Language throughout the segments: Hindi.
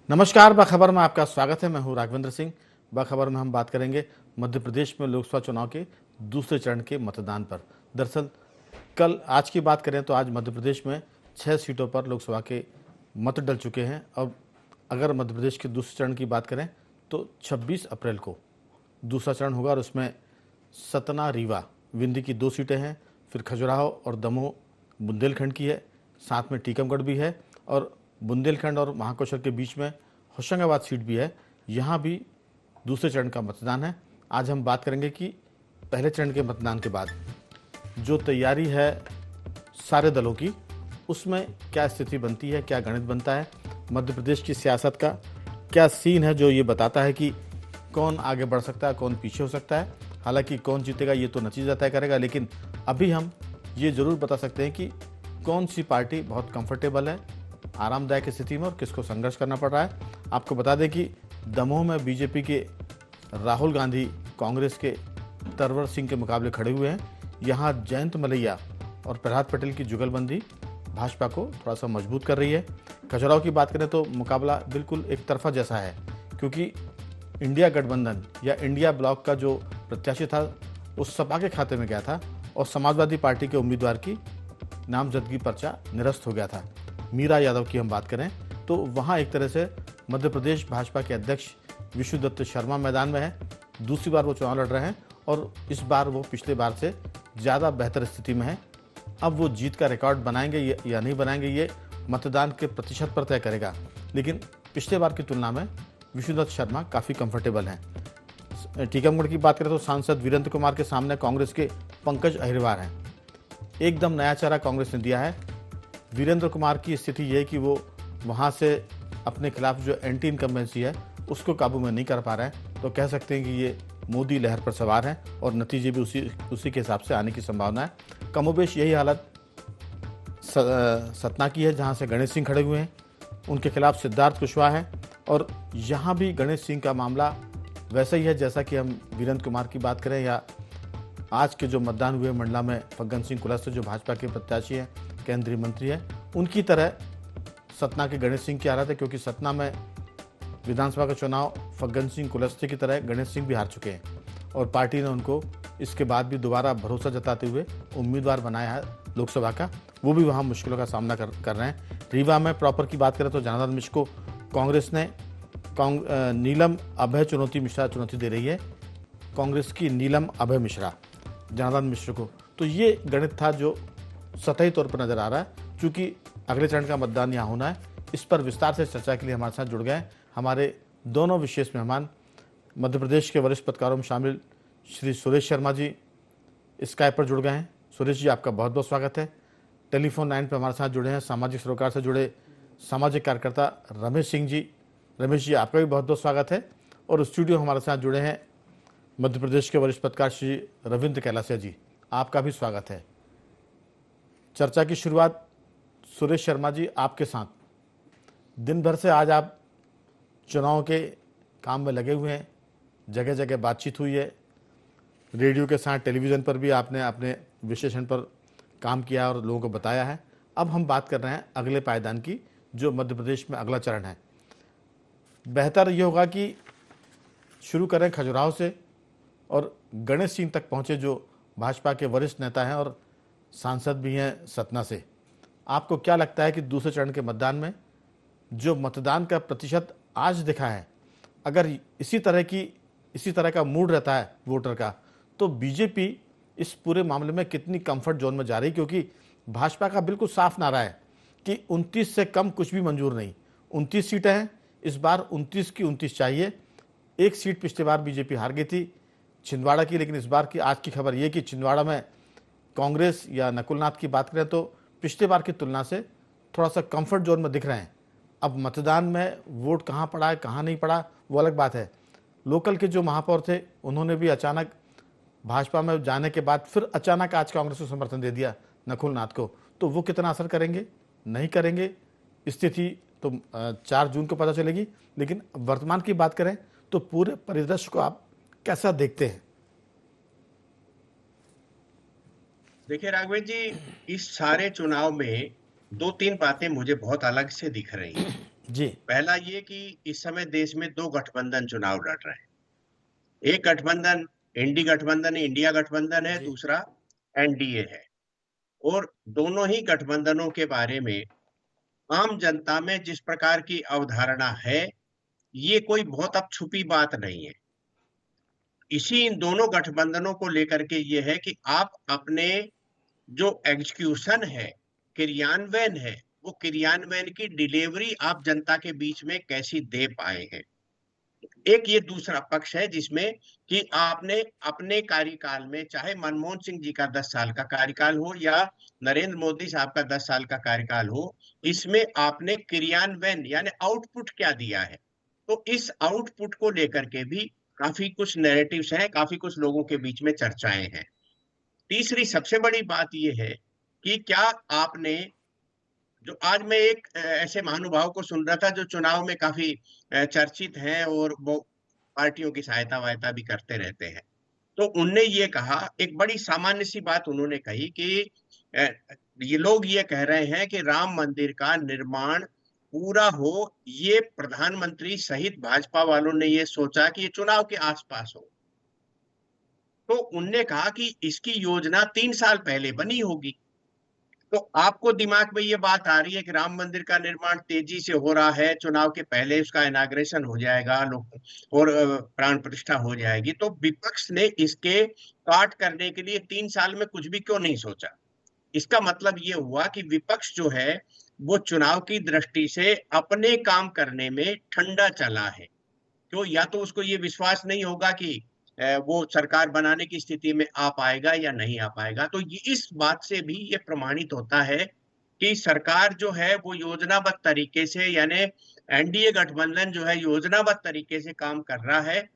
नमस्कार, बखबर में आपका स्वागत है। मैं हूं राघवेंद्र सिंह। बखबर में हम बात करेंगे मध्य प्रदेश में लोकसभा चुनाव के दूसरे चरण के मतदान पर। दरअसल आज की बात करें तो आज मध्य प्रदेश में 6 सीटों पर लोकसभा के मत डल चुके हैं। और अगर मध्य प्रदेश के दूसरे चरण की बात करें तो 26 अप्रैल को दूसरा चरण होगा और उसमें सतना, रीवा, विंध्य की 2 सीटें हैं। फिर खजुराहो और दमोह बुंदेलखंड की है, साथ में टीकमगढ़ भी है और बुंदेलखंड और महाकौशल के बीच में होशंगाबाद सीट भी है। यहाँ भी दूसरे चरण का मतदान है। आज हम बात करेंगे कि पहले चरण के मतदान के बाद जो तैयारी है सारे दलों की, उसमें क्या स्थिति बनती है, क्या गणित बनता है, मध्य प्रदेश की सियासत का क्या सीन है जो ये बताता है कि कौन आगे बढ़ सकता है, कौन पीछे हो सकता है। हालांकि कौन जीतेगा ये तो नतीजा तय करेगा, लेकिन अभी हम ये जरूर बता सकते हैं कि कौन सी पार्टी बहुत कंफर्टेबल है, आरामदायक स्थिति में, और किसको संघर्ष करना पड़ रहा है। आपको बता दें कि दमोह में बीजेपी के राहुल गांधी कांग्रेस के तरवर सिंह के मुकाबले खड़े हुए हैं। यहाँ जयंत मलैया और प्रहलाद पटेल की जुगलबंदी भाजपा को थोड़ा सा मजबूत कर रही है। खजुराहो की बात करें तो मुकाबला बिल्कुल एक तरफा जैसा है, क्योंकि इंडिया गठबंधन या इंडिया ब्लॉक का जो प्रत्याशी था उस सपा के खाते में गया था और समाजवादी पार्टी के उम्मीदवार की नामजदगी पर्चा निरस्त हो गया था। मीरा यादव की हम बात करें तो वहाँ एक तरह से मध्य प्रदेश भाजपा के अध्यक्ष विष्णुदत्त शर्मा मैदान में है। दूसरी बार वो चुनाव लड़ रहे हैं और इस बार वो पिछले बार से ज़्यादा बेहतर स्थिति में है। अब वो जीत का रिकॉर्ड बनाएंगे या नहीं बनाएंगे ये मतदान के प्रतिशत पर तय करेगा, लेकिन पिछले बार की तुलना में विष्णुदत्त शर्मा काफ़ी कंफर्टेबल हैं। टीकमगढ़ की बात करें तो सांसद वीरेंद्र कुमार के सामने कांग्रेस के पंकज अहिरवार हैं। एकदम नया चेहरा कांग्रेस ने दिया है। वीरेंद्र कुमार की स्थिति ये है कि वो वहाँ से अपने खिलाफ जो एंटी इनकम्बेंसी है उसको काबू में नहीं कर पा रहे हैं। तो कह सकते हैं कि ये मोदी लहर पर सवार हैं और नतीजे भी उसी के हिसाब से आने की संभावना है। कमोबेश यही हालत सतना की है, जहाँ से गणेश सिंह खड़े हुए हैं। उनके खिलाफ सिद्धार्थ कुशवाहा है और यहाँ भी गणेश सिंह का मामला वैसा ही है जैसा कि हम वीरेंद्र कुमार की बात करें या आज के जो मतदान हुए मंडला में फग्गन सिंह कुलस्ते जो भाजपा के प्रत्याशी हैं, केंद्रीय मंत्री हैं, उनकी तरह सतना के गणेश सिंह की हालत है। क्योंकि सतना में विधानसभा का चुनाव फग्गन सिंह कुलस्ते की तरह गणेश सिंह भी हार चुके हैं और पार्टी ने उनको इसके बाद भी दोबारा भरोसा जताते हुए उम्मीदवार बनाया है लोकसभा का। वो भी वहाँ मुश्किलों का सामना कर रहे हैं। रीवा में प्रॉपर की बात करें तो जनार्दन मिश्र को कांग्रेस ने नीलम अभय चुनौती मिश्रा चुनौती दे रही है। कांग्रेस की नीलम अभय मिश्रा जनार्दन मिश्र को। तो ये गणित था जो सतही तौर पर नजर आ रहा है। चूंकि अगले चरण का मतदान यहाँ होना है, इस पर विस्तार से चर्चा के लिए हमारे साथ जुड़ गए हमारे दोनों विशेष मेहमान, मध्य प्रदेश के वरिष्ठ पत्रकारों में शामिल श्री सुरेश शर्मा जी स्काइप पर जुड़ गए हैं। सुरेश जी, आपका बहुत बहुत स्वागत है। टेलीफोन लाइन पर हमारे साथ जुड़े हैं सामाजिक सरोकार से जुड़े सामाजिक कार्यकर्ता रमेश सिंह जी। रमेश जी, आपका भी बहुत बहुत स्वागत है। और स्टूडियो हमारे साथ जुड़े हैं मध्य प्रदेश के वरिष्ठ पत्रकार श्री रविंद्र कैलासिया जी, आपका भी स्वागत है। चर्चा की शुरुआत सुरेश शर्मा जी आपके साथ। दिन भर से आज आप चुनाव के काम में लगे हुए हैं, जगह जगह बातचीत हुई है, रेडियो के साथ टेलीविज़न पर भी आपने अपने विश्लेषण पर काम किया और लोगों को बताया है। अब हम बात कर रहे हैं अगले पायदान की, जो मध्य प्रदेश में अगला चरण है। बेहतर ये होगा कि शुरू करें खजुराहो से और गणेश सिंह तक पहुँचे, जो भाजपा के वरिष्ठ नेता हैं और सांसद भी हैं सतना से। आपको क्या लगता है कि दूसरे चरण के मतदान में जो मतदान का प्रतिशत आज दिखा है, अगर इसी तरह का मूड रहता है वोटर का, तो बीजेपी इस पूरे मामले में कितनी कंफर्ट जोन में जा रही? क्योंकि भाजपा का बिल्कुल साफ नारा है कि 29 से कम कुछ भी मंजूर नहीं। 29 सीटें हैं, इस बार 29 की 29 चाहिए। एक सीट पिछली बार बीजेपी हार गई थी छिंदवाड़ा की, लेकिन इस बार की आज की खबर यह कि छिंदवाड़ा में कांग्रेस या नकुलनाथ की बात करें तो पिछले बार की तुलना से थोड़ा सा कंफर्ट जोन में दिख रहे हैं। अब मतदान में वोट कहाँ पड़ा है, कहाँ नहीं पड़ा, वो अलग बात है। लोकल के जो महापौर थे उन्होंने भी अचानक भाजपा में जाने के बाद फिर अचानक आज कांग्रेस को समर्थन दे दिया नकुलनाथ को। तो वो कितना असर करेंगे, नहीं करेंगे, स्थिति तो 4 जून को पता चलेगी। लेकिन वर्तमान की बात करें तो पूरे परिदृश्य को आप कैसा देखते हैं? देखिए राघवेंद्र जी, इस सारे चुनाव में 2-3 बातें मुझे बहुत अलग से दिख रही हैं। जी। पहला ये कि इस समय देश में दो गठबंधन चुनाव लड़ रहे हैं। एक गठबंधन गठबंधन इंडिया गठबंधन है, जी। दूसरा एनडीए है। और दोनों ही गठबंधनों के बारे में आम जनता में जिस प्रकार की अवधारणा है, ये कोई बहुत अब छुपी बात नहीं है। इसी इन दोनों गठबंधनों को लेकर के ये है कि आप अपने जो एग्जीक्यूशन है, क्रियान्वयन है, वो क्रियान्वयन की डिलीवरी आप जनता के बीच में कैसी दे पाए हैं। एक ये दूसरा पक्ष है जिसमें कि आपने अपने कार्यकाल में, चाहे मनमोहन सिंह जी का 10 साल का कार्यकाल हो या नरेंद्र मोदी साहब का 10 साल का कार्यकाल हो, इसमें आपने क्रियान्वयन यानी आउटपुट क्या दिया है। तो इस आउटपुट को लेकर के भी काफी कुछ नैरेटिव्स हैं, काफी कुछ लोगों के बीच में चर्चाएं हैं। तीसरी सबसे बड़ी बात यह है कि क्या आपने, जो आज मैं एक ऐसे महानुभाव को सुन रहा था जो चुनाव में काफी चर्चित हैं और वो पार्टियों की सहायता वायता भी करते रहते हैं। तो उनने ये कहा, एक बड़ी सामान्य सी बात उन्होंने कही कि अ, ये लोग ये कह रहे हैं कि राम मंदिर का निर्माण पूरा हो, ये प्रधानमंत्री सहित भाजपा वालों ने ये सोचा कि ये चुनाव के आसपास हो। तो उनने कहा कि इसकी योजना 3 साल पहले बनी होगी। तो आपको दिमाग में ये बात आ रही है कि राम मंदिर का निर्माण तेजी से हो रहा है, चुनाव के पहले उसका इनाग्रेशन हो जाएगा, लोग और प्राण प्रतिष्ठा हो जाएगी। तो विपक्ष ने इसके काट करने के लिए 3 साल में कुछ भी क्यों नहीं सोचा। इसका मतलब ये हुआ कि विपक्ष जो है वो चुनाव की दृष्टि से अपने काम करने में ठंडा चला है। तो या तो उसको ये विश्वास नहीं होगा कि वो सरकार बनाने की स्थिति में आ पाएगा या नहीं आ पाएगा। तो ये इस बात से भी ये प्रमाणित होता है कि सरकार जो है वो योजनाबद्ध तरीके से, यानी एनडीए गठबंधन जो है योजनाबद्ध तरीके से काम कर रहा है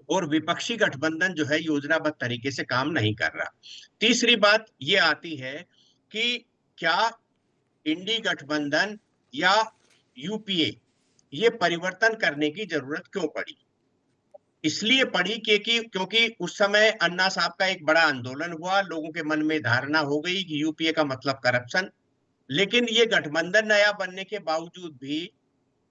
और विपक्षी गठबंधन जो है योजनाबद्ध तरीके से काम नहीं कर रहा। तीसरी बात ये आती है कि क्या इंडी गठबंधन या यूपीए, ये परिवर्तन करने की जरूरत क्यों पड़ी। इसलिए पड़ी क्योंकि उस समय अन्ना साहब का एक बड़ा आंदोलन हुआ, लोगों के मन में धारणा हो गई कि यूपीए का मतलब करप्शन। लेकिन ये गठबंधन नया बनने के बावजूद भी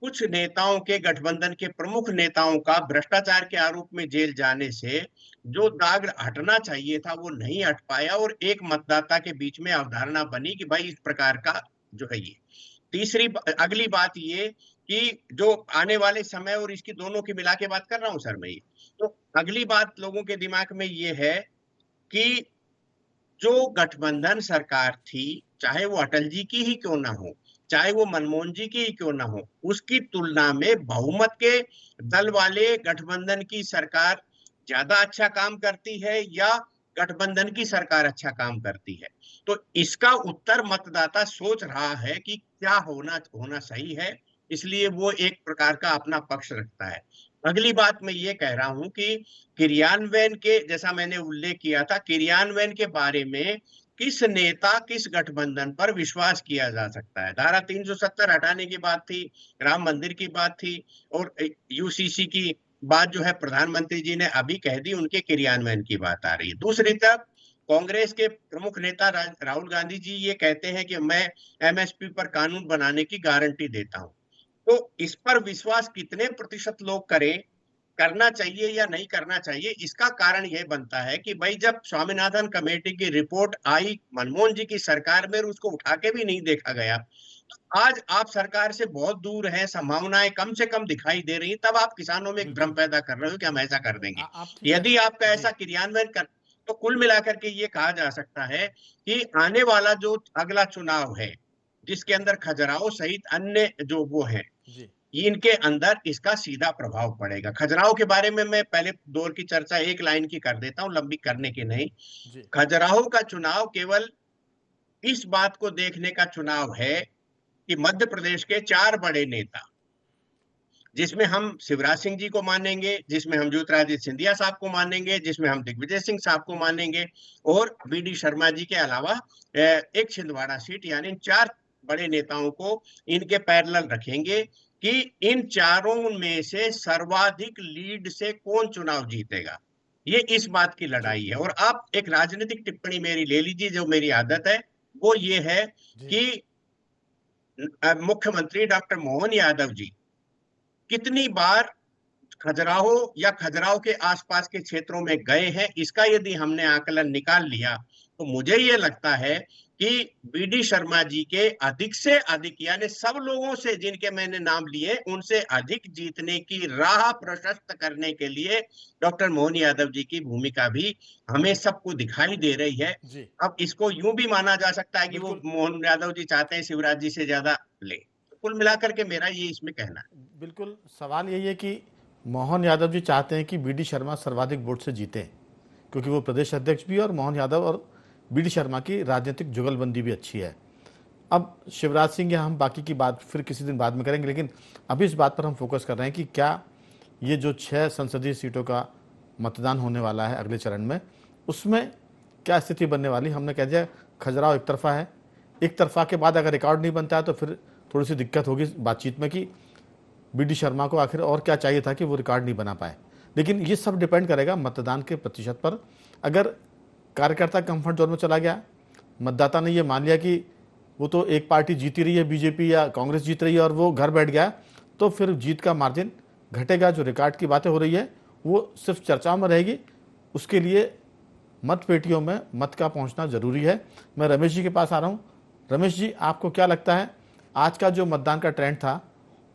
कुछ नेताओं के, गठबंधन के प्रमुख नेताओं का भ्रष्टाचार के आरोप में जेल जाने से जो दाग हटना चाहिए था वो नहीं हट पाया और एक मतदाता के बीच में अवधारणा बनी कि भाई इस प्रकार का जो है ये। तीसरी अगली बात ये कि जो आने वाले समय, और इसकी दोनों की मिला के बात कर रहा हूं सर मैं ये, तो अगली बात लोगों के दिमाग में ये है कि जो गठबंधन सरकार थी, चाहे वो अटल जी की ही क्यों ना हो, चाहे वो मनमोहन जी की ही क्यों ना हो, उसकी तुलना में बहुमत के दल वाले गठबंधन की सरकार ज्यादा अच्छा काम करती है या गठबंधन की सरकार अच्छा काम करती है। तो इसका उत्तर मतदाता सोच रहा है कि क्या होना होना सही है, इसलिए वो एक प्रकार का अपना पक्ष रखता है। अगली बात मैं ये कह रहा हूं कि क्रियान्वयन के, जैसा मैंने उल्लेख किया था, क्रियान्वयन के बारे में किस नेता, किस गठबंधन पर विश्वास किया जा सकता है। धारा 370 हटाने की बात थी, राम मंदिर की बात थी, और यूसीसी की बात जो है प्रधानमंत्री जी ने अभी कह दी, उनके क्रियान्वयन की बात आ रही है। दूसरी तरफ कांग्रेस के प्रमुख नेता राहुल गांधी जी ये कहते हैं कि मैं एमएसपी पर कानून बनाने की गारंटी देता हूं। तो इस पर विश्वास कितने प्रतिशत लोग करें, करना चाहिए या नहीं करना चाहिए, इसका कारण यह बनता है कि भाई जब स्वामीनाथन कमेटी की रिपोर्ट आई मनमोहन जी की सरकार में, उसको उठा के भी नहीं देखा गया। तो आज आप सरकार से बहुत दूर हैं, संभावनाएं कम से कम दिखाई दे रही, तब आप किसानों में एक भ्रम बिल्कुल। पैदा कर रहे हो कि हम ऐसा कर देंगे। आप ठीक कह यदि आपका रहे ऐसा जी। क्रियान्वयन कर, तो कुल मिलाकर के ये कहा जा सकता है कि आने वाला जो अगला चुनाव है, जिसके अंदर खजुराहो सहित अन्य जो वो है, जी। इनके अंदर इसका सीधा प्रभाव पड़ेगा। खजुराहो के बारे में मैं पहले दौर की चर्चा एक लाइन की कर देता हूं, लंबी करने की नहीं। जी। खजुराहो का चुनाव केवल इस बात को देखने का चुनाव है कि मध्य प्रदेश के 4 बड़े नेता, जिसमें हम शिवराज सिंह जी को मानेंगे, जिसमें हम ज्योतिरादित्य सिंधिया साहब को मानेंगे, जिसमें हम दिग्विजय सिंह साहब को मानेंगे, और बीडी शर्मा जी के अलावा एक छिंदवाड़ा सीट, यानी 4 बड़े नेताओं को इनके पैरेलल रखेंगे कि इन चारों में से सर्वाधिक लीड से कौन चुनाव जीतेगा। ये इस बात की जी। लड़ाई है। और आप एक राजनीतिक टिप्पणी मेरी ले लीजिए, जो मेरी आदत है, वो ये है जी। कि मुख्यमंत्री डॉक्टर मोहन यादव जी कितनी बार खजुराहो या खजुराहो के आसपास के क्षेत्रों में गए हैं, इसका यदि हमने आकलन निकाल लिया तो मुझे ये लगता है कि बीडी शर्मा जी के अधिक से अधिक, यानी सब लोगों से जिनके मैंने नाम लिए उनसे अधिक जीतने की राह प्रशस्त करने के लिए डॉक्टर मोहन यादव जी की भूमिका भी हमें सबको दिखाई दे रही है। जी अब इसको यूं भी माना जा सकता है कि वो बिल्कुल मोहन यादव जी चाहते हैं शिवराज जी से ज्यादा ले। कुल मिलाकर के मेरा ये इसमें कहना है। बिल्कुल सवाल यही है कि मोहन यादव जी चाहते हैं कि बीडी शर्मा सर्वाधिक वोट से जीतें, क्योंकि वो प्रदेश अध्यक्ष भी है और मोहन यादव और बीडी शर्मा की राजनीतिक जुगलबंदी भी अच्छी है। अब शिवराज सिंह या हम बाकी की बात फिर किसी दिन बाद में करेंगे, लेकिन अभी इस बात पर हम फोकस कर रहे हैं कि क्या ये जो 6 संसदीय सीटों का मतदान होने वाला है अगले चरण में, उसमें क्या स्थिति बनने वाली। हमने कह दिया खजुराहो एक तरफा है, एक तरफा के बाद अगर रिकॉर्ड नहीं बनता है तो फिर थोड़ी सी दिक्कत होगी बातचीत में कि बीडी शर्मा को आखिर और क्या चाहिए था कि वो रिकॉर्ड नहीं बना पाए। लेकिन ये सब डिपेंड करेगा मतदान के प्रतिशत पर। अगर कार्यकर्ता कंफर्ट जोन में चला गया, मतदाता ने ये मान लिया कि वो तो एक पार्टी जीती रही है, बीजेपी या कांग्रेस जीत रही है, और वो घर बैठ गया, तो फिर जीत का मार्जिन घटेगा। जो रिकॉर्ड की बातें हो रही है वो सिर्फ चर्चाओं में रहेगी। उसके लिए मत पेटियों में मत का पहुंचना जरूरी है। मैं रमेश जी के पास आ रहा हूं। रमेश जी, आपको क्या लगता है आज का जो मतदान का ट्रेंड था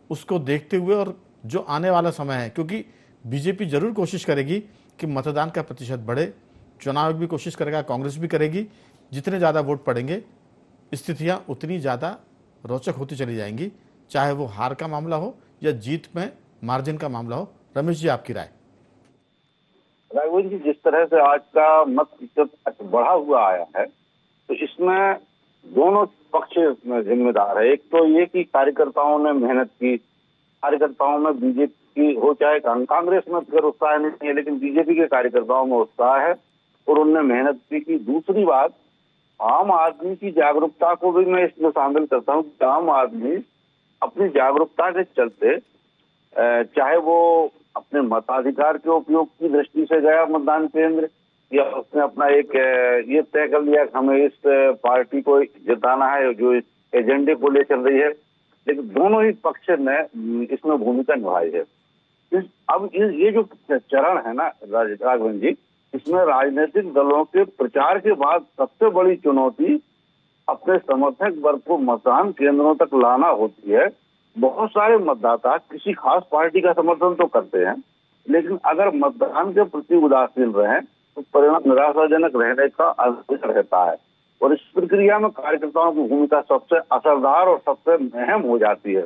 उसको देखते हुए और जो आने वाला समय है, क्योंकि बीजेपी जरूर कोशिश करेगी कि मतदान का प्रतिशत बढ़े, चुनाव आयोग भी कोशिश करेगा, कांग्रेस भी करेगी, जितने ज़्यादा वोट पड़ेंगे स्थितियां उतनी ज़्यादा रोचक होती चली जाएंगी, चाहे वो हार का मामला हो या जीत में मार्जिन का मामला हो। रमेश जी, आपकी राय। राघवन जी, जिस तरह से आज का मत प्रतिशत बढ़ा हुआ आया है, तो इसमें दोनों पक्ष जिम्मेदार है। एक तो ये कि कार्यकर्ताओं ने मेहनत की, कार्यकर्ताओं में बीजेपी की हो चाहे कांग्रेस में फिर उत्साह नहीं है, लेकिन बीजेपी के कार्यकर्ताओं में उत्साह है और उनने मेहनत की। दूसरी बात, आम आदमी की जागरूकता को भी मैं इसमें शामिल करता हूँ कि आम आदमी अपनी जागरूकता के चलते, चाहे वो अपने मताधिकार के उपयोग की दृष्टि से गया मतदान केंद्र, या उसने अपना एक ये तय कर लिया कि हमें इस पार्टी को जिताना है जो इस एजेंडे को ले चल रही है, लेकिन दोनों ही पक्ष ने इसमें भूमिका निभाई है। अब ये जो चरण है ना राघवन जी, इसमें राजनीतिक दलों के प्रचार के बाद सबसे बड़ी चुनौती अपने समर्थक वर्ग को मतदान केंद्रों तक लाना होती है। बहुत सारे मतदाता किसी खास पार्टी का समर्थन तो करते हैं, लेकिन अगर मतदान के प्रति उदासीन रहे तो परिणाम निराशाजनक रहने का अवसर रहता है। और इस प्रक्रिया में कार्यकर्ताओं की भूमिका सबसे असरदार और सबसे अहम हो जाती है।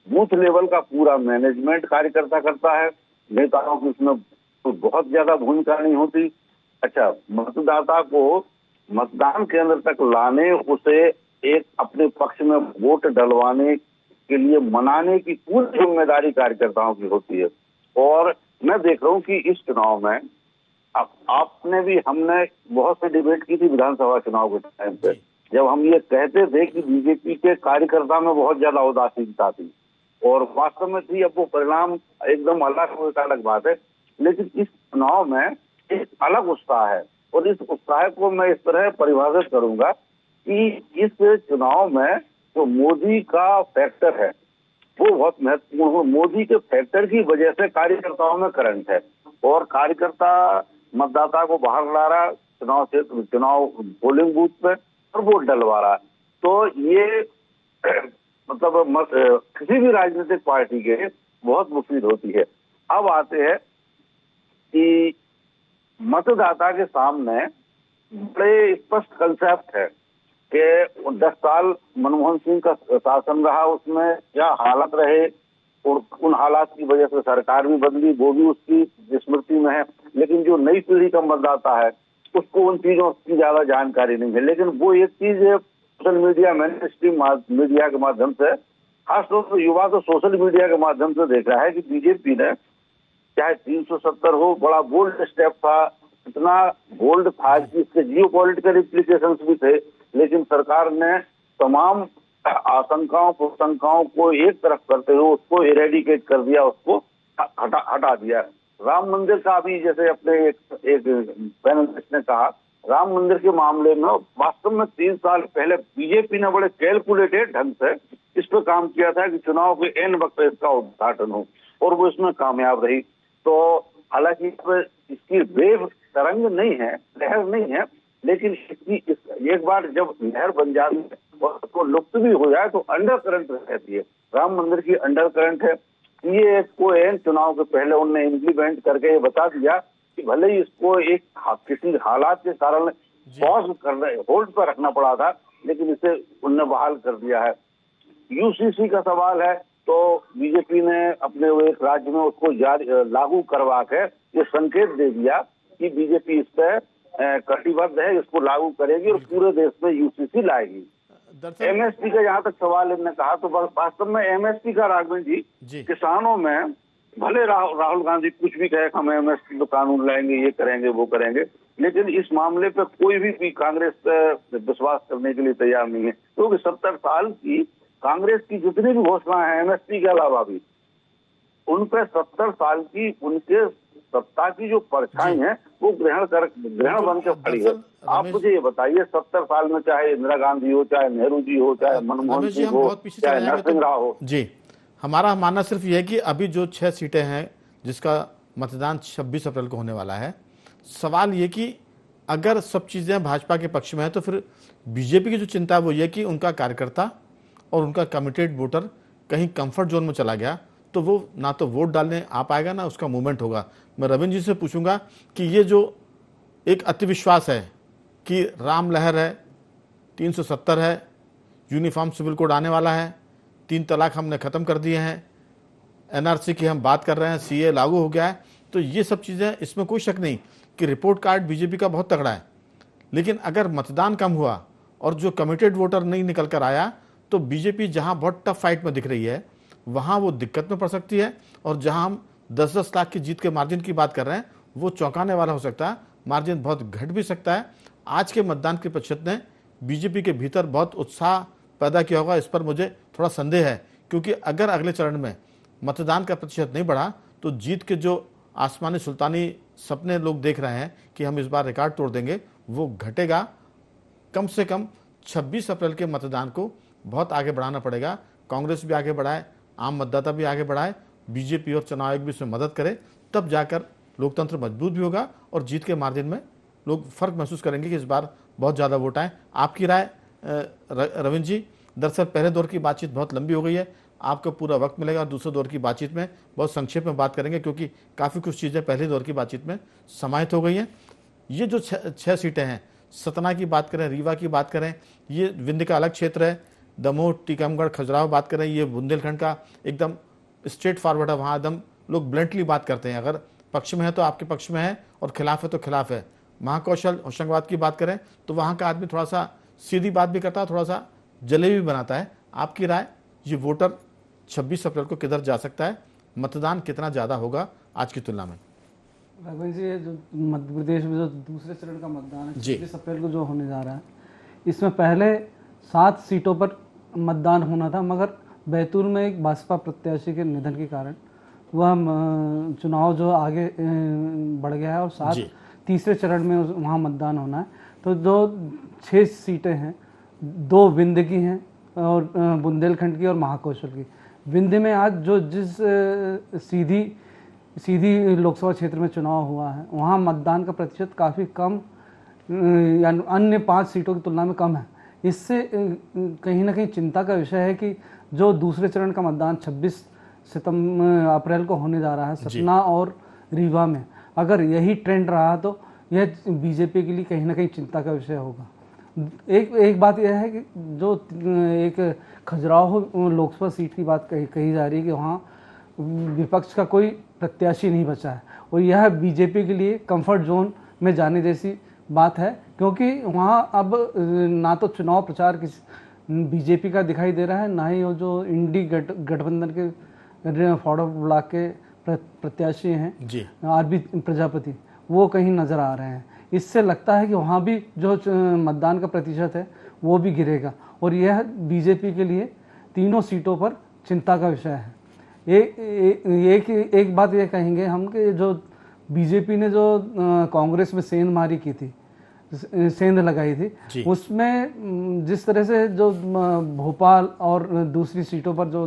बूथ लेवल का पूरा मैनेजमेंट कार्यकर्ता करता है, नेताओं की इसमें तो बहुत ज्यादा भूमिका नहीं होती। अच्छा, मतदाता को मतदान केंद्र तक लाने, उसे एक अपने पक्ष में वोट डलवाने के लिए मनाने की पूरी जिम्मेदारी कार्यकर्ताओं की होती है। और मैं देख रहा हूँ कि इस चुनाव में आपने भी, हमने बहुत से डिबेट की थी विधानसभा चुनाव के टाइम पे, जब हम ये कहते थे कि बीजेपी के कार्यकर्ता में बहुत ज्यादा उदासीनता थी, और वास्तव में थी। अब वो परिणाम एकदम अलग बात है, लेकिन इस चुनाव में एक अलग उत्साह है। और इस उत्साह को मैं इस तरह परिभाषित करूंगा कि इस चुनाव में जो मोदी का फैक्टर है वो बहुत महत्वपूर्ण है। मोदी के फैक्टर की वजह से कार्यकर्ताओं में करंट है, और कार्यकर्ता मतदाता को बाहर ला रहा चुनाव पोलिंग बूथ पे और वोट डलवा रहा। तो ये मतलब किसी भी राजनीतिक पार्टी के बहुत मुफीद होती है। अब आते हैं कि मतदाता के सामने बड़े स्पष्ट कंसेप्ट है कि 10 साल मनमोहन सिंह का शासन रहा, उसमें क्या हालत रहे, और उन हालात की वजह से सरकार भी बदली, वो भी उसकी स्मृति में है। लेकिन जो नई पीढ़ी का मतदाता है उसको उन चीजों की ज्यादा जानकारी नहीं है। लेकिन वो एक चीज social media, main stream media के माध्यम से, खासतौर पर युवा तो सोशल मीडिया के माध्यम से देख रहा है कि बीजेपी ने चाहे 370 हो, बड़ा बोल्ड स्टेप था, इतना बोल्ड था कि इसके जियोपॉलिटिकल इम्प्लीकेशंस भी थे, लेकिन सरकार ने तमाम आशंकाओं कुशंकाओं को एक तरफ करते हुए उसको इरेडिकेट कर दिया, उसको हटा दिया। राम मंदिर का भी जैसे अपने एक पैनलिस्ट ने कहा, राम मंदिर के मामले में वास्तव में 3 साल पहले बीजेपी ने बड़े कैलकुलेटेड ढंग से इस पर काम किया था कि चुनाव के एन वक्त पे इसका उद्घाटन हो, और वो इसमें कामयाब रही। तो हालांकि इसकी वेव तरंग नहीं है, लहर नहीं है, लेकिन इसकी एक बार जब लहर बन जाती है और उसको लुप्त भी हो जाए तो अंडर करंट रहती है। राम मंदिर की अंडर करंट है। ये को एन चुनाव के पहले उनने इम्प्लीमेंट करके ये बता दिया कि भले ही इसको एक किसी हालात के कारण पॉज करना, होल्ड पर रखना पड़ा था, लेकिन इसे उनने बहाल कर दिया है। यूसीसी का सवाल है तो बीजेपी ने अपने वो एक राज्य में उसको लागू करवा के ये संकेत दे दिया कि बीजेपी इस पे कटिबद्ध है, इसको लागू करेगी और पूरे देश में यूसीसी लाएगी। एमएसपी का जहां तक सवाल इन्होंने कहा तो वास्तव में एमएसपी का राघवन जी किसानों में भले राहुल गांधी कुछ भी कहे हम एमएसपी तो कानून लाएंगे, ये करेंगे वो करेंगे, लेकिन इस मामले पे कोई भी कांग्रेस विश्वास करने के लिए तैयार नहीं है, क्योंकि 70 साल की कांग्रेस की जितनी भी घोषणाएं हैं एमएसपी के अलावा भी, उन पे 70 साल की उनके सत्ता की जो परछाई है वो ग्रहण बन के खड़ी है। आप मुझे ये बताइए 70 साल में चाहे इंदिरा गांधी हो, चाहे नेहरू जी हो, चाहे मनमोहन सिंह हो, चाहे नरसिंह राव हो, जी हमारा मानना सिर्फ ये है कि अभी जो 6 सीटें हैं जिसका मतदान 26 अप्रैल को होने वाला है, सवाल ये कि अगर सब चीज़ें भाजपा के पक्ष में है तो फिर बीजेपी की जो चिंता है वो ये कि उनका कार्यकर्ता और उनका कमिटेड वोटर कहीं कंफर्ट जोन में चला गया तो वो ना तो वोट डालने आ पाएगा ना उसका मूवमेंट होगा। मैं रविंद्र जी से पूछूंगा कि ये जो एक अतिविश्वास है कि राम लहर है, 370 है, यूनिफॉर्म सिविल कोड आने वाला है, 3 तलाक हमने ख़त्म कर दिए हैं, एनआरसी की हम बात कर रहे हैं, सीए लागू हो गया है, तो ये सब चीज़ें, इसमें कोई शक नहीं कि रिपोर्ट कार्ड बीजेपी का बहुत तगड़ा है। लेकिन अगर मतदान कम हुआ और जो कमिटेड वोटर नहीं निकल कर आया तो बीजेपी जहां बहुत टफ फाइट में दिख रही है वहां वो दिक्कत में पड़ सकती है, और जहां हम 10-10 लाख की जीत के मार्जिन की बात कर रहे हैं वो चौंकाने वाला हो सकता है, मार्जिन बहुत घट भी सकता है। आज के मतदान के प्रतिशत ने बीजेपी के भीतर बहुत उत्साह पैदा किया होगा, इस पर मुझे थोड़ा संदेह है, क्योंकि अगर अगले चरण में मतदान का प्रतिशत नहीं बढ़ा तो जीत के जो आसमानी सुल्तानी सपने लोग देख रहे हैं कि हम इस बार रिकॉर्ड तोड़ देंगे, वो घटेगा। कम से कम 26 अप्रैल के मतदान को बहुत आगे बढ़ाना पड़ेगा। कांग्रेस भी आगे बढ़ाए, आम मतदाता भी आगे बढ़ाए, बीजेपी और चुनाव आयोग भी इसमें मदद करे, तब जाकर लोकतंत्र मजबूत भी होगा और जीत के मार्जिन में लोग फर्क महसूस करेंगे कि इस बार बहुत ज़्यादा वोट आए। आपकी राय रविंद्र जी? दरअसल पहले दौर की बातचीत बहुत लंबी हो गई है, आपको पूरा वक्त मिलेगा और दूसरे दौर की बातचीत में बहुत संक्षेप में बात करेंगे, क्योंकि काफ़ी कुछ चीज़ें पहले दौर की बातचीत में समाहित हो गई हैं। ये जो 6 सीटें हैं, सतना की बात करें, रीवा की बात करें, ये विंध्य का अलग क्षेत्र है, दमोह, टीकमगढ़, खजुराहो बात करें, ये बुंदेलखंड का एकदम स्ट्रेट फॉरवर्ड है, वहाँ एकदम लोग ब्लंटली बात करते हैं, अगर पक्ष में है तो आपके पक्ष में है और खिलाफ है तो खिलाफ है। महाकौशल होशंगाबाद की बात करें तो वहाँ का आदमी थोड़ा सा सीधी बात भी करता है, थोड़ा सा जलेबी बनाता है। आपकी राय, ये वोटर 26 अप्रैल को किधर जा सकता है, मतदान कितना ज़्यादा होगा आज की तुलना में? राघवन जी, जो मध्य प्रदेश में जो दूसरे चरण का मतदान है 26 अप्रैल को जो होने जा रहा है, इसमें पहले 7 सीटों पर मतदान होना था, मगर बैतूल में एक भाजपा प्रत्याशी के निधन के कारण वह चुनाव जो आगे बढ़ गया है और 7 तीसरे चरण में वहाँ मतदान होना है। तो जो 6 सीटें हैं, 2 विंध्य की हैं और बुंदेलखंड की और महाकौशल की। विंध्य में आज जो जिस सीधी लोकसभा क्षेत्र में चुनाव हुआ है वहाँ मतदान का प्रतिशत काफ़ी कम या अन्य 5 सीटों की तुलना में कम है। इससे कहीं ना कहीं चिंता का विषय है कि जो दूसरे चरण का मतदान 26 अप्रैल को होने जा रहा है सतना और रीवा में, अगर यही ट्रेंड रहा तो यह बीजेपी के लिए कहीं ना कहीं चिंता का विषय होगा। एक बात यह है कि जो एक खजुराहो लोकसभा सीट की बात कही जा रही है कि वहाँ विपक्ष का कोई प्रत्याशी नहीं बचा है, और यह बीजेपी के लिए कंफर्ट जोन में जाने जैसी बात है, क्योंकि वहाँ अब ना तो चुनाव प्रचार किसी बीजेपी का दिखाई दे रहा है, ना ही वो जो इंडी गठबंधन के फॉरवर्ड ब्लॉक के प्रत्याशी हैं आरबी प्रजापति, वो कहीं नज़र आ रहे हैं। इससे लगता है कि वहाँ भी जो मतदान का प्रतिशत है वो भी गिरेगा, और यह बीजेपी के लिए तीनों सीटों पर चिंता का विषय है। एक बात ये कहेंगे हम कि जो बीजेपी ने जो कांग्रेस में सेंधमारी की थी, सेंध लगाई जी। थी, उसमें जिस तरह से जो भोपाल और दूसरी सीटों पर जो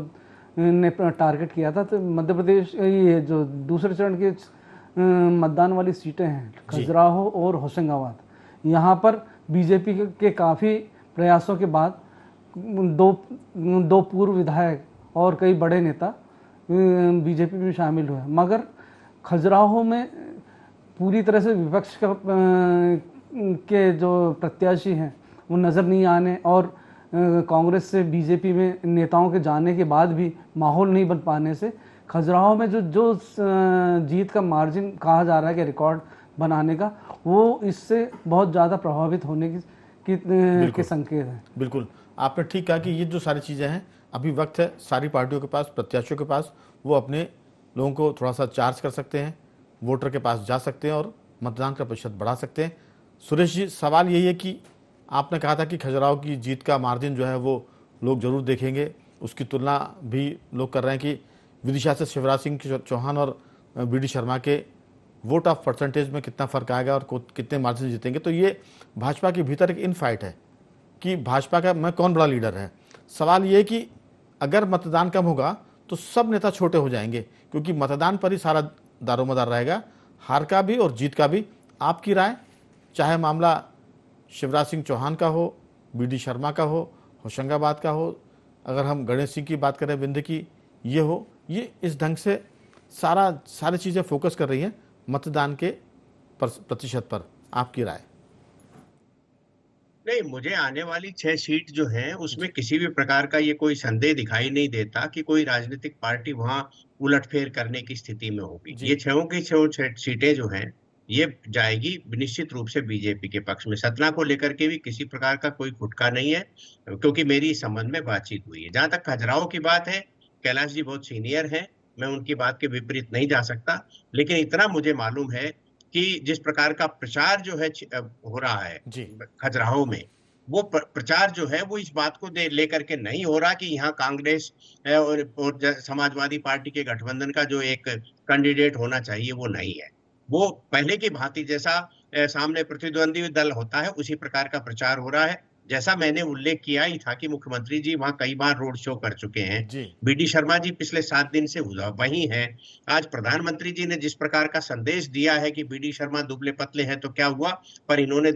ने टारगेट किया था, तो मध्य प्रदेश ये जो दूसरे चरण के मतदान वाली सीटें हैं खजुराहो और होशंगाबाद, यहाँ पर बीजेपी के काफ़ी प्रयासों के बाद दो पूर्व विधायक और कई बड़े नेता बीजेपी में शामिल हुए, मगर खजुराहो में पूरी तरह से विपक्ष के जो प्रत्याशी हैं वो नज़र नहीं आने और कांग्रेस से बीजेपी में नेताओं के जाने के बाद भी माहौल नहीं बन पाने से खजुराहो में जो जीत का मार्जिन कहा जा रहा है कि रिकॉर्ड बनाने का, वो इससे बहुत ज़्यादा प्रभावित होने के संकेत हैं। बिल्कुल, आपने ठीक कहा कि ये जो सारी चीज़ें हैं, अभी वक्त है सारी पार्टियों के पास, प्रत्याशियों के पास, वो अपने लोगों को थोड़ा सा चार्ज कर सकते हैं, वोटर के पास जा सकते हैं और मतदान का प्रतिशत बढ़ा सकते हैं। सुरेश जी, सवाल यही है कि आपने कहा था कि खजुराहो की जीत का मार्जिन जो है वो लोग जरूर देखेंगे, उसकी तुलना भी लोग कर रहे हैं कि विदिशा से शिवराज सिंह चौहान और बीडी शर्मा के वोट ऑफ परसेंटेज में कितना फ़र्क आएगा और कितने मार्जिन जीतेंगे। तो ये भाजपा के भीतर एक इन फाइट है कि भाजपा का में कौन बड़ा लीडर है। सवाल ये है कि अगर मतदान कम होगा तो सब नेता छोटे हो जाएंगे, क्योंकि मतदान पर ही सारा दारोमदार रहेगा, हार का भी और जीत का भी। आपकी राय, चाहे मामला शिवराज सिंह चौहान का हो, बीडी शर्मा का हो, होशंगाबाद का हो, अगर हम गणेश सिंह की बात करें विंध्य की, ये हो, ये इस ढंग से सारी चीज़ें फोकस कर रही हैं मतदान के प्रतिशत पर। आपकी राय? नहीं, मुझे आने वाली 6 सीट जो हैं उसमें किसी भी प्रकार का ये कोई संदेह दिखाई नहीं देता कि कोई राजनीतिक पार्टी वहां उलटफेर करने की स्थिति में होगी। ये 6 की 6 सीटें जो हैं ये जाएगी निश्चित रूप से बीजेपी के पक्ष में। सतना को लेकर के भी किसी प्रकार का कोई खुटका नहीं है, क्योंकि मेरी इस संबंध में बातचीत हुई है। जहां तक खजुराहो की बात है, कैलाश जी बहुत सीनियर हैं, मैं उनकी बात के विपरीत नहीं जा सकता, लेकिन इतना मुझे मालूम है कि जिस प्रकार का प्रचार जो है हो रहा है खजुराहो में, वो प्रचार जो है वो इस बात को लेकर के नहीं हो रहा कि यहाँ कांग्रेस और समाजवादी पार्टी के गठबंधन का जो एक कैंडिडेट होना चाहिए वो नहीं है। वो पहले की भांति जैसा सामने प्रतिद्वंदी दल होता है उसी प्रकार का प्रचार हो रहा है। जैसा मैंने उल्लेख किया ही था कि मुख्यमंत्री जी वहां कई बार रोड शो कर चुके हैं। बीडी शर्मा जी पिछले 7 दिन से वहीं हैं। आज प्रधानमंत्री जी ने जिस प्रकार का संदेश दिया है कि बीडी शर्मा दुबले पतले हैं तो क्या हुआ, पर इन्होंने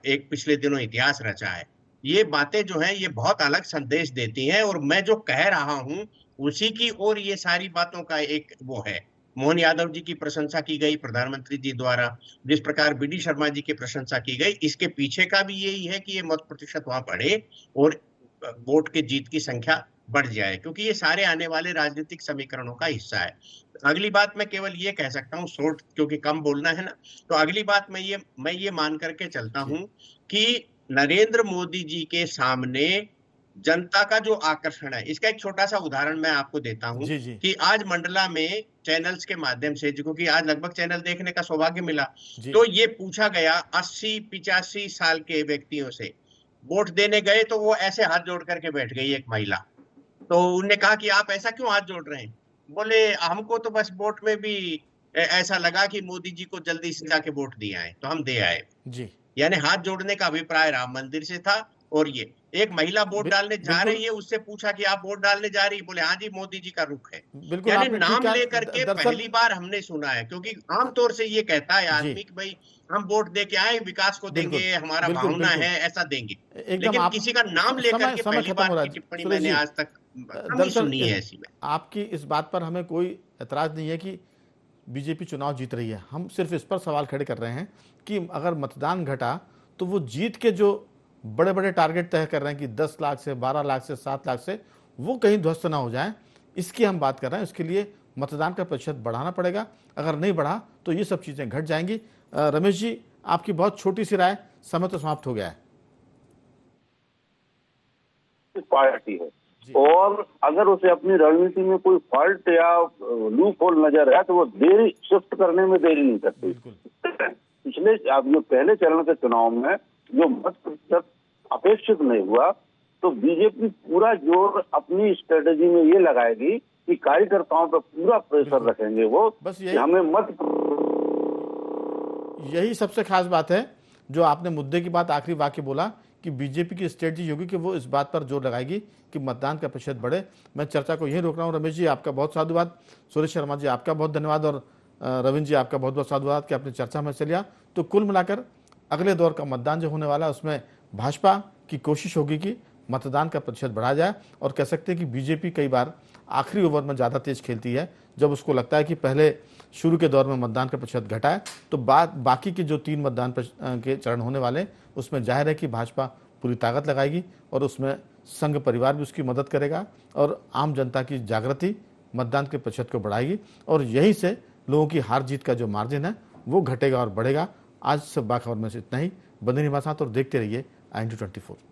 एक पिछले दिनों इतिहास रचा है। ये बातें जो हैं ये बहुत अलग संदेश देती हैं, और मैं जो कह रहा हूं उसी की ओर ये सारी बातों का एक वो है। मोहन यादव जी की प्रशंसा की गई प्रधानमंत्री जी द्वारा, जिस प्रकार बीडी शर्मा जी की प्रशंसा की गई, इसके पीछे का भी यही है कि ये मत प्रतिशत वहां बढ़े और वोट के जीत की संख्या बढ़ जाए, क्योंकि ये सारे आने वाले राजनीतिक समीकरणों का हिस्सा है। अगली बात मैं केवल ये कह सकता हूँ, शॉर्ट क्योंकि कम बोलना है ना, तो अगली बात मैं ये मान करके चलता हूँ कि नरेंद्र मोदी जी के सामने जनता का जो आकर्षण है, इसका एक छोटा सा उदाहरण मैं आपको देता हूं कि आज मंडला में चैनल्स के माध्यम से, क्योंकि आज लगभग चैनल देखने का सौभाग्य मिला, तो ये पूछा गया 80-85 साल के व्यक्तियों से, वोट देने गए तो वो ऐसे हाथ जोड़ करके बैठ गई एक महिला। तो उन्होंने कहा कि आप ऐसा क्यों हाथ जोड़ रहे हैं? बोले हमको तो बस वोट में भी ऐसा लगा कि मोदी जी को जल्दी से जाके वोट दिया है तो हम दे आए। यानी हाथ जोड़ने का अभिप्राय राम मंदिर से था। और ये एक महिला वोट डालने जा रही है, उससे पूछा कि आप वोट डालने जा रही है, बोले हाँ जी मोदी जी का रुख है। यानी नाम लेकर के पहली बार हमने सुना है, क्योंकि आमतौर से ये कहता है आदमी कि भाई हम वोट दे के आए, विकास को देंगे, हमारा भावना है, ऐसा देंगे, लेकिन किसी का नाम लेकर के पहली बार की टिप्पणी मैंने आज तक नहीं सुनी है ऐसी में। आपकी इस बात पर हमें कोई एतराज नहीं है कि बीजेपी चुनाव जीत रही है, हम सिर्फ इस पर सवाल खड़े कर रहे हैं कि अगर मतदान घटा तो वो जीत के जो बड़े बड़े टारगेट तय कर रहे हैं कि 10 लाख से 12 लाख से 7 लाख से, वो कहीं ध्वस्त ना हो जाए, इसकी हम बात कर रहे हैं। इसके लिए मतदान का प्रतिशत बढ़ाना पड़ेगा, अगर नहीं बढ़ा तो ये सब चीज़ें घट जाएंगी। रमेश जी, आपकी बहुत छोटी सी राय, समय तो समाप्त हो गया है। पार्टी है और अगर उसे अपनी रणनीति में कोई फॉल्ट या लूप होल नजर है तो वो देरी शिफ्ट करने में देरी नहीं करती। पिछले जो पहले चरण के चुनाव में जो मत प्रतिशत अपेक्षित नहीं हुआ, तो बीजेपी पूरा जोर अपनी स्ट्रेटेजी में ये लगाएगी कि कार्यकर्ताओं पर पूरा प्रेशर रखेंगे वो, बस हमें मत। यही सबसे खास बात है जो आपने मुद्दे की बात आखिरी वाक्य बोला कि बीजेपी की स्ट्रेटजी होगी कि वो इस बात पर जोर लगाएगी कि मतदान का प्रतिशत बढ़े। मैं चर्चा को यहीं रोक रहा हूँ। रमेश जी आपका बहुत साधुवाद, सुरेश शर्मा जी आपका बहुत धन्यवाद और रविंद्र जी आपका बहुत बहुत साधुवाद कि आपने चर्चा में हिस्सा लिया। तो कुल मिलाकर अगले दौर का मतदान जो होने वाला है उसमें भाजपा की कोशिश होगी कि मतदान का प्रतिशत बढ़ाया जाए, और कह सकते हैं कि बीजेपी कई बार आखिरी ओवर में ज़्यादा तेज खेलती है। जब उसको लगता है कि पहले शुरू के दौर में मतदान का प्रतिशत घटा है तो बाकी के जो 3 मतदान के चरण होने वाले उसमें जाहिर है कि भाजपा पूरी ताकत लगाएगी और उसमें संघ परिवार भी उसकी मदद करेगा और आम जनता की जागृति मतदान के प्रतिशत को बढ़ाएगी और यहीं से लोगों की हार जीत का जो मार्जिन है वो घटेगा और बढ़ेगा। आज सब बाखबर में से इतना ही। बंदे निवासात और देखते रहिए IND24।